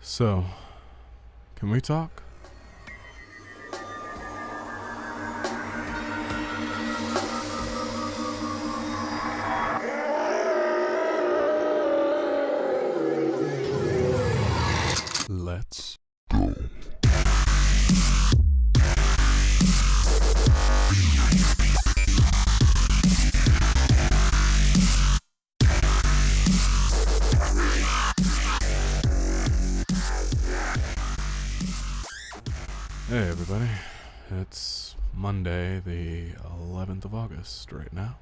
So, can we talk? Let's go. Hey everybody, it's Monday the 11th of August right now.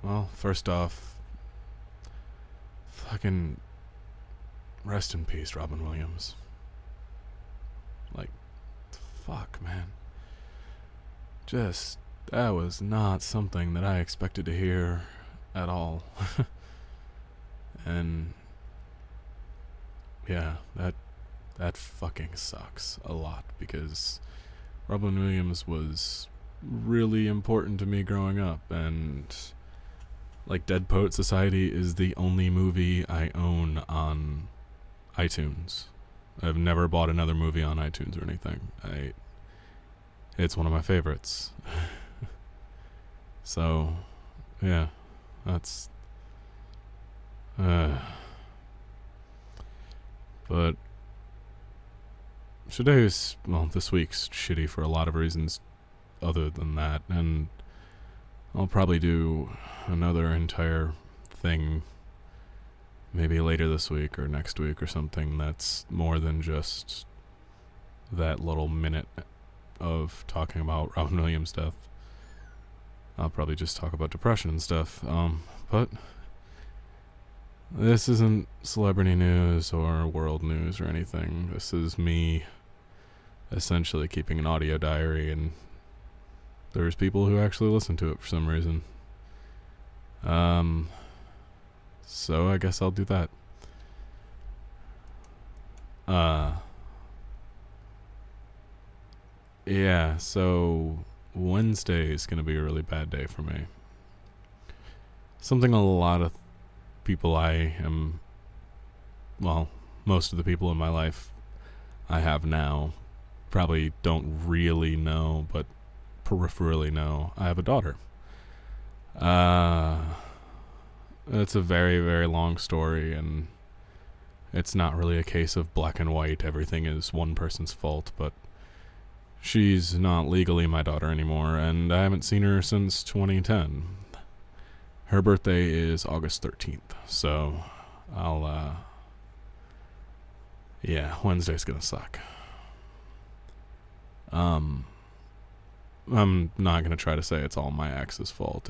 Well, first off, fucking rest in peace, Robin Williams. Like, fuck, man. That was not something that I expected to hear at all. And, yeah, that fucking sucks a lot because Robin Williams was really important to me growing up, and like Dead Poet Society is the only movie I own on iTunes. I've never bought another movie on iTunes or anything. It's one of my favorites. So, yeah, that's but this week's shitty for a lot of reasons other than that, and I'll probably do another entire thing maybe later this week or next week or something that's more than just that little minute of talking about Robin Williams' death. I'll probably just talk about depression and stuff, but this isn't celebrity news or world news or anything. This is me essentially keeping an audio diary, and there's people who actually listen to it for some reason. So I guess I'll do that. Yeah, so Wednesday is gonna be a really bad day for me. Something a lot of people most of the people in my life I have now probably don't really know, but peripherally know. I have a daughter. It's a very, very long story, and it's not really a case of black and white, everything is one person's fault, but she's not legally my daughter anymore, and I haven't seen her since 2010. Her birthday is August 13th, so Wednesday's gonna suck. I'm not gonna try to say it's all my ex's fault.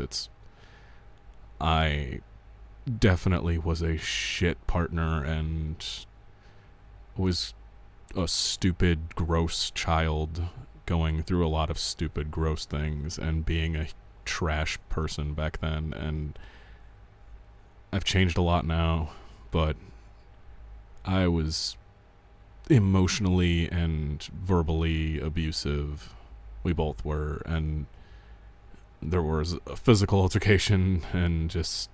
I definitely was a shit partner and was a stupid, gross child going through a lot of stupid, gross things and being a trash person back then, and I've changed a lot now, but I was emotionally and verbally abusive. We both were, and there was a physical altercation, and just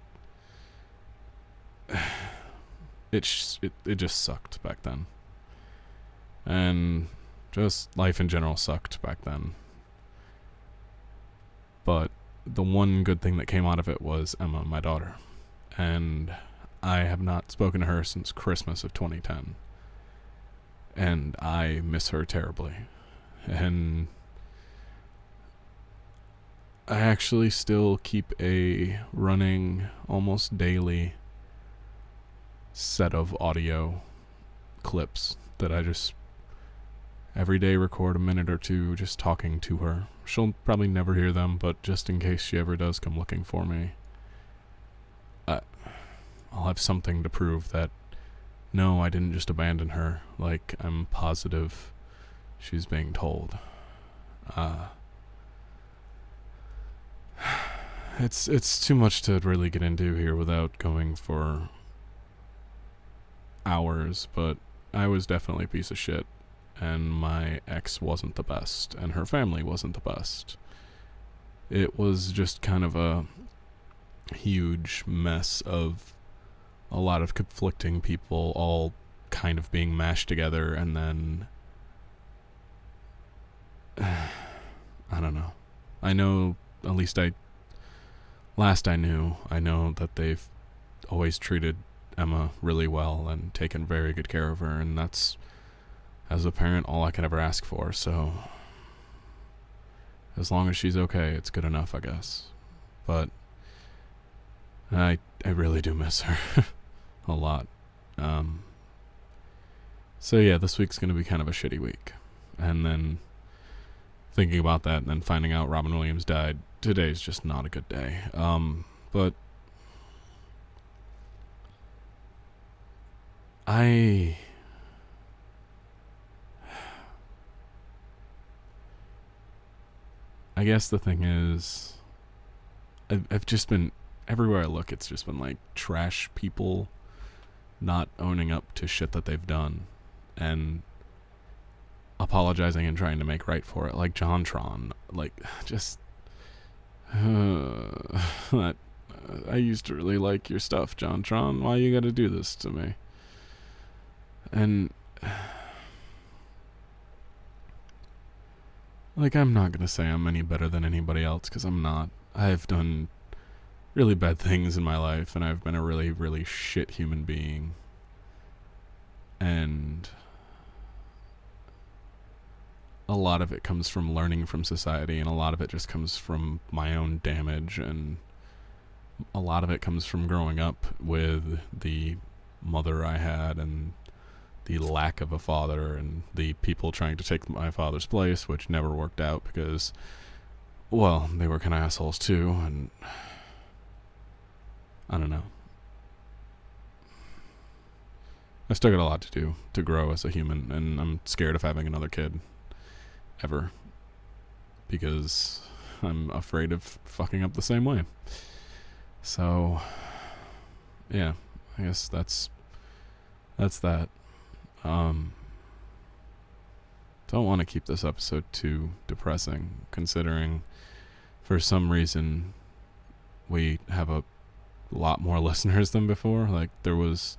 it just sucked back then, and just life in general sucked back then. But the one good thing that came out of it was Emma, my daughter, and I have not spoken to her since Christmas of 2010, and I miss her terribly. And I actually still keep a running, almost daily set of audio clips that I just every day record a minute or two just talking to her. She'll probably never hear them, but just in case she ever does come looking for me, I'll have something to prove that no, I didn't just abandon her. Like, I'm positive she's being told. It's too much to really get into here without going for hours, but I was definitely a piece of shit, and my ex wasn't the best, and her family wasn't the best. It was just kind of a huge mess of a lot of conflicting people all kind of being mashed together, and then I don't know. I know, at least last I knew, I know that they've always treated Emma really well and taken very good care of her, and that's, as a parent, all I could ever ask for. So as long as she's okay, it's good enough, I guess. But I really do miss her a lot. So yeah, this week's gonna be kind of a shitty week. And then thinking about that and then finding out Robin Williams died, today's just not a good day. But I guess the thing is, I've just been, everywhere I look, it's just been like trash people not owning up to shit that they've done and apologizing and trying to make right for it, like JonTron. Like, just that I used to really like your stuff, JonTron. Why you gotta do this to me? And like, I'm not gonna say I'm any better than anybody else, because I'm not. I've done really bad things in my life, and I've been a really, really shit human being. And a lot of it comes from learning from society, and a lot of it just comes from my own damage, and a lot of it comes from growing up with the mother I had, and the lack of a father, and the people trying to take my father's place, which never worked out because, well, they were kind of assholes too, and I don't know. I still got a lot to do to grow as a human, and I'm scared of having another kid ever, because I'm afraid of fucking up the same way. So yeah, I guess that's that. Don't want to keep this episode too depressing, considering for some reason we have a lot more listeners than before. Like, there was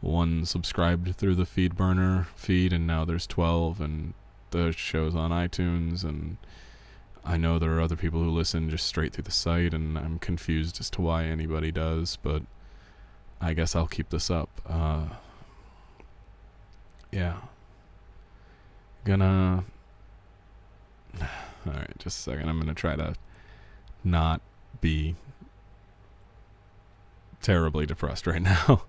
one subscribed through the FeedBurner feed, and now there's 12, and the show's on iTunes, and I know there are other people who listen just straight through the site, and I'm confused as to why anybody does, but I guess I'll keep this up. Yeah. Alright, just a second. I'm gonna try to not be terribly depressed right now.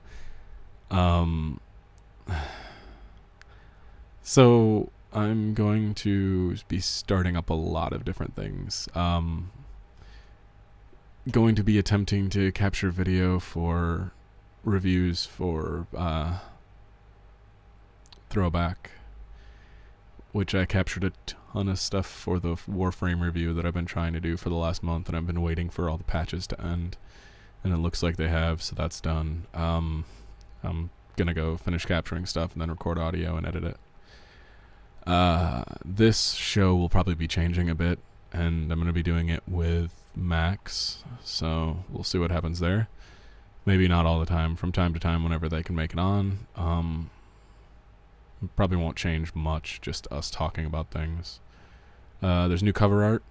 So I'm going to be starting up a lot of different things. Going to be attempting to capture video for reviews for Throwback, which I captured a ton of stuff for the Warframe review that I've been trying to do for the last month, and I've been waiting for all the patches to end, and it looks like they have, so that's done. I'm gonna go finish capturing stuff and then record audio and edit it. This show will probably be changing a bit, and I'm gonna be doing it with Max, so we'll see what happens there. Maybe not all the time, from time to time whenever they can make it on. Probably won't change much, just us talking about things. There's new cover art,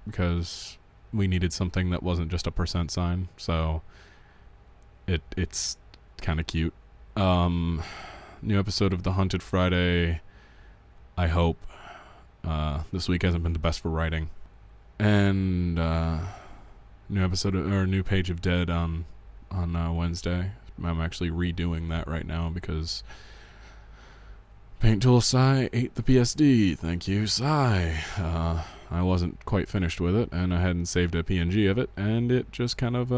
because we needed something that wasn't just a % sign, so it's kind of cute. New episode of The Haunted Friday, I hope. This week hasn't been the best for writing. And new page of Dead on Wednesday. I'm actually redoing that right now because Paint Tool Psy ate the PSD. Thank you, Psy. I wasn't quite finished with it, and I hadn't saved a PNG of it, and it just kind of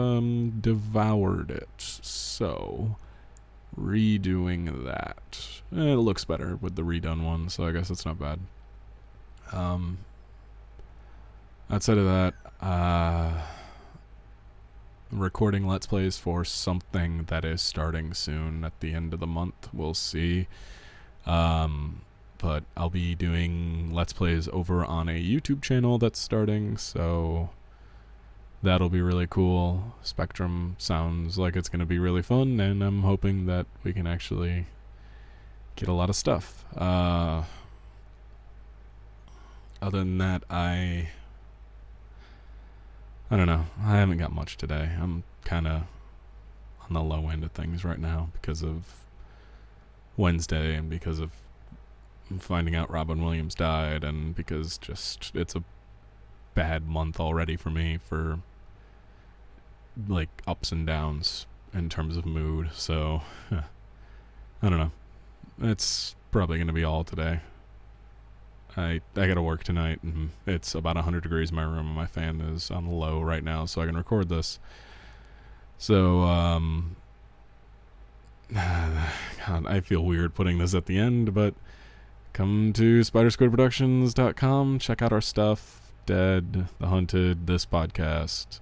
devoured it. So redoing that. It looks better with the redone one, so I guess it's not bad. Outside of that, recording Let's Plays for something that is starting soon at the end of the month. We'll see. But I'll be doing Let's Plays over on a YouTube channel that's starting, so that'll be really cool. Spectrum sounds like it's going to be really fun, and I'm hoping that we can actually get a lot of stuff. Other than that, I don't know. I haven't got much today. I'm kind of on the low end of things right now because of Wednesday and because of finding out Robin Williams died, and because just it's a bad month already for me for like ups and downs in terms of mood. So I don't know. It's probably going to be all today. I gotta work tonight, and it's about 100 degrees in my room, and my fan is on low right now, so I can record this. So, God, I feel weird putting this at the end, but come to spidersquidproductions.com, check out our stuff, Dead, The Hunted, this podcast,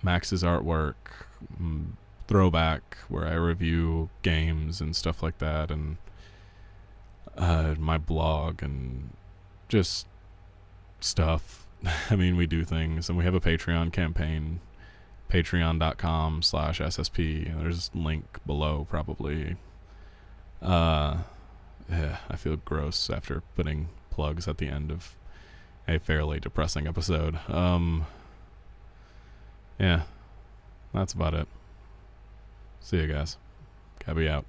Max's artwork, Throwback, where I review games and stuff like that, and my blog and just stuff. I mean, we do things, and we have a Patreon campaign, patreon.com/SSP. There's a link below, probably. Yeah, I feel gross after putting plugs at the end of a fairly depressing episode. Yeah, that's about it. See you guys. Gabby out.